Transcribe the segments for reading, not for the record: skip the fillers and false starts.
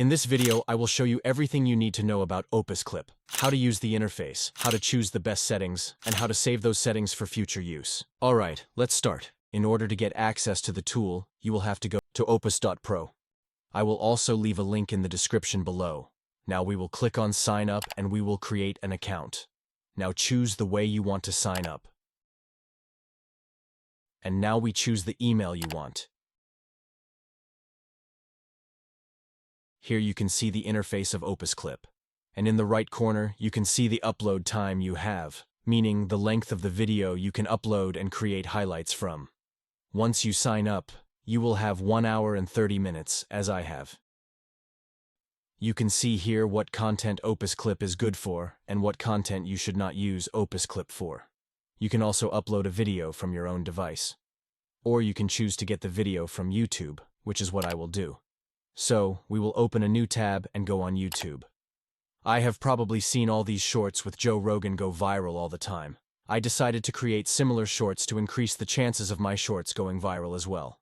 In this video, I will show you everything you need to know about Opus Clip, how to use the interface, how to choose the best settings, and how to save those settings for future use. Alright, let's start. In order to get access to the tool, you will have to go to opus.pro. I will also leave a link in the description below. Now we will click on Sign Up and we will create an account. Now choose the way you want to sign up. And now we choose the email you want. Here you can see the interface of Opus Clip. And in the right corner, you can see the upload time you have, meaning the length of the video you can upload and create highlights from. Once you sign up, you will have 1 hour and 30 minutes, as I have. You can see here what content Opus Clip is good for and what content you should not use Opus Clip for. You can also upload a video from your own device. Or you can choose to get the video from YouTube, which is what I will do. So, we will open a new tab and go on YouTube. I have probably seen all these shorts with Joe Rogan go viral all the time. I decided to create similar shorts to increase the chances of my shorts going viral as well.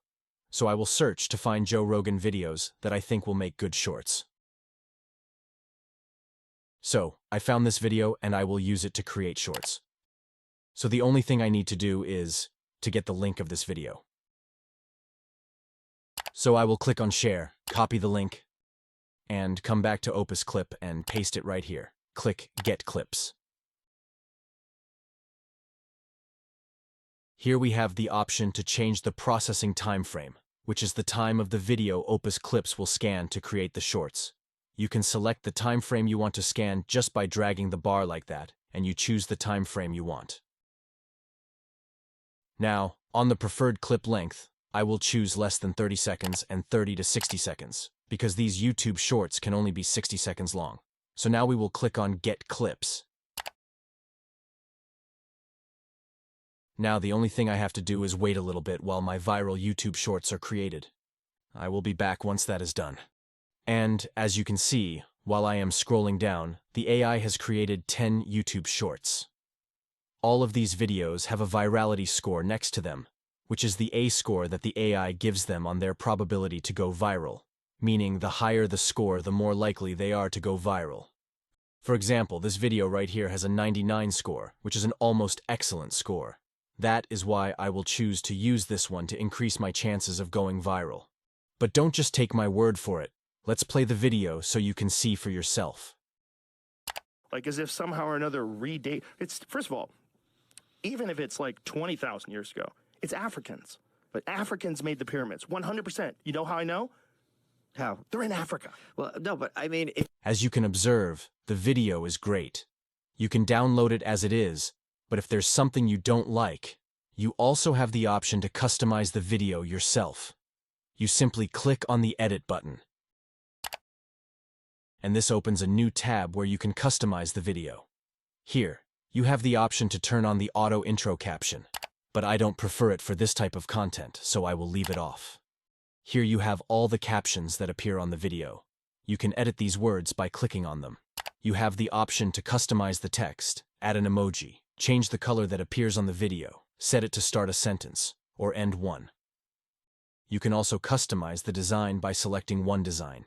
So I will search to find Joe Rogan videos that I think will make good shorts. So, I found this video and I will use it to create shorts. So the only thing I need to do is to get the link of this video. So I will click on Share, copy the link, and come back to Opus Clip and paste it right here. Click Get Clips. Here we have the option to change the processing time frame, which is the time of the video Opus Clips will scan to create the shorts. You can select the time frame you want to scan just by dragging the bar like that, and you choose the time frame you want. Now, on the preferred clip length, I will choose less than 30 seconds and 30 to 60 seconds, because these YouTube shorts can only be 60 seconds long. So now we will click on Get Clips. Now the only thing I have to do is wait a little bit while my viral YouTube shorts are created. I will be back once that is done. And, as you can see, while I am scrolling down, the AI has created 10 YouTube shorts. All of these videos have a virality score next to them, which is the A score that the AI gives them on their probability to go viral, meaning the higher the score, the more likely they are to go viral. For example, this video right here has a 99 score, which is an almost excellent score. That is why I will choose to use this one to increase my chances of going viral. But don't just take my word for it. Let's play the video so you can see for yourself. Like as if somehow or another it's, first of all, even if it's like 20,000 years ago, it's Africans. But Africans made the pyramids, 100%. You know how I know? How? They're in Africa. Well, no, but I mean... As you can observe, the video is great. You can download it as it is, but if there's something you don't like, you also have the option to customize the video yourself. You simply click on the Edit button. And this opens a new tab where you can customize the video. Here, you have the option to turn on the auto intro caption. But I don't prefer it for this type of content, so I will leave it off. Here you have all the captions that appear on the video. You can edit these words by clicking on them. You have the option to customize the text, add an emoji, change the color that appears on the video, set it to start a sentence, or end one. You can also customize the design by selecting one design.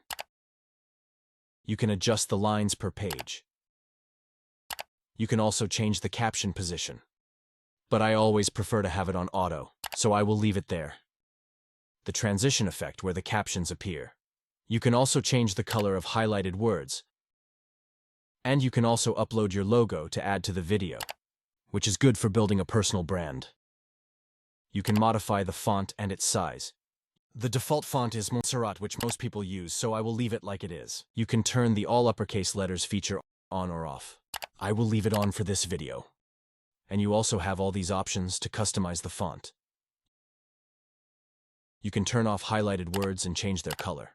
You can adjust the lines per page. You can also change the caption position. But I always prefer to have it on auto, so I will leave it there. The transition effect where the captions appear. You can also change the color of highlighted words. And you can also upload your logo to add to the video, which is good for building a personal brand. You can modify the font and its size. The default font is Montserrat, which most people use, so I will leave it like it is. You can turn the all uppercase letters feature on or off. I will leave it on for this video. And you also have all these options to customize the font. You can turn off highlighted words and change their color.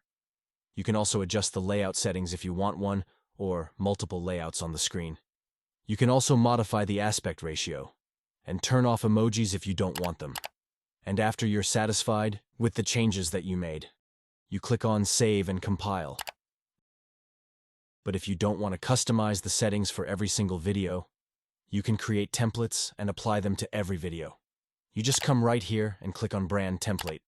You can also adjust the layout settings if you want one or multiple layouts on the screen. You can also modify the aspect ratio and turn off emojis if you don't want them. And after you're satisfied with the changes that you made, you click on Save and Compile. But if you don't want to customize the settings for every single video, you can create templates and apply them to every video. You just come right here and click on Brand Template.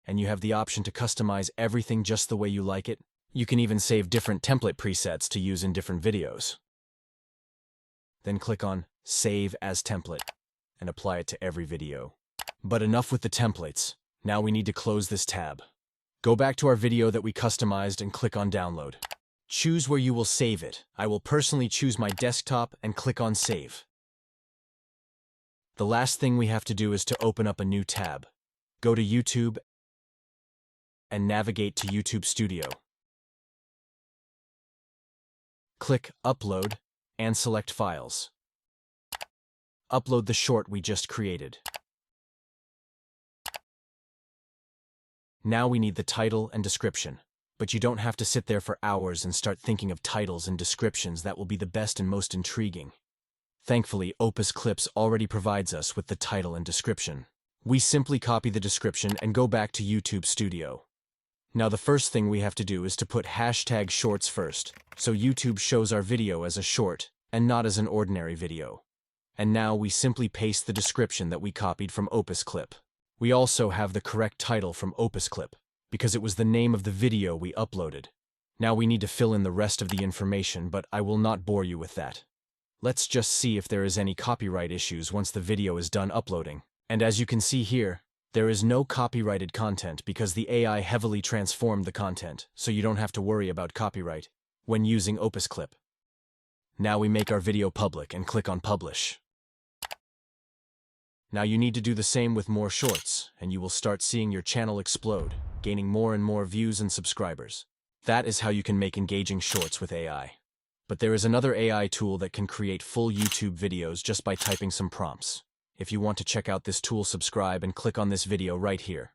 and you have the option to customize everything just the way you like it. You can even save different template presets to use in different videos. Then click on Save as Template and apply it to every video. But enough with the templates. Now we need to close this tab. Go back to our video that we customized and click on Download. Choose where you will save it. I will personally choose my desktop and click on Save. The last thing we have to do is to open up a new tab. Go to YouTube and navigate to YouTube Studio. Click Upload and select Files. Upload the short we just created. Now we need the title and description. But you don't have to sit there for hours and start thinking of titles and descriptions that will be the best and most intriguing. Thankfully, Opus Clips already provides us with the title and description. We simply copy the description and go back to YouTube Studio. Now the first thing we have to do is to put hashtag shorts first, so YouTube shows our video as a short and not as an ordinary video. And now we simply paste the description that we copied from Opus Clip. We also have the correct title from Opus Clip, because it was the name of the video we uploaded. Now we need to fill in the rest of the information, but I will not bore you with that. Let's just see if there is any copyright issues once the video is done uploading. And as you can see here, there is no copyrighted content because the AI heavily transformed the content, so you don't have to worry about copyright when using Opus Clip. Now we make our video public and click on Publish. Now you need to do the same with more shorts, and you will start seeing your channel explode, gaining more and more views and subscribers. That is how you can make engaging shorts with AI. But there is another AI tool that can create full YouTube videos just by typing some prompts. If you want to check out this tool, subscribe and click on this video right here.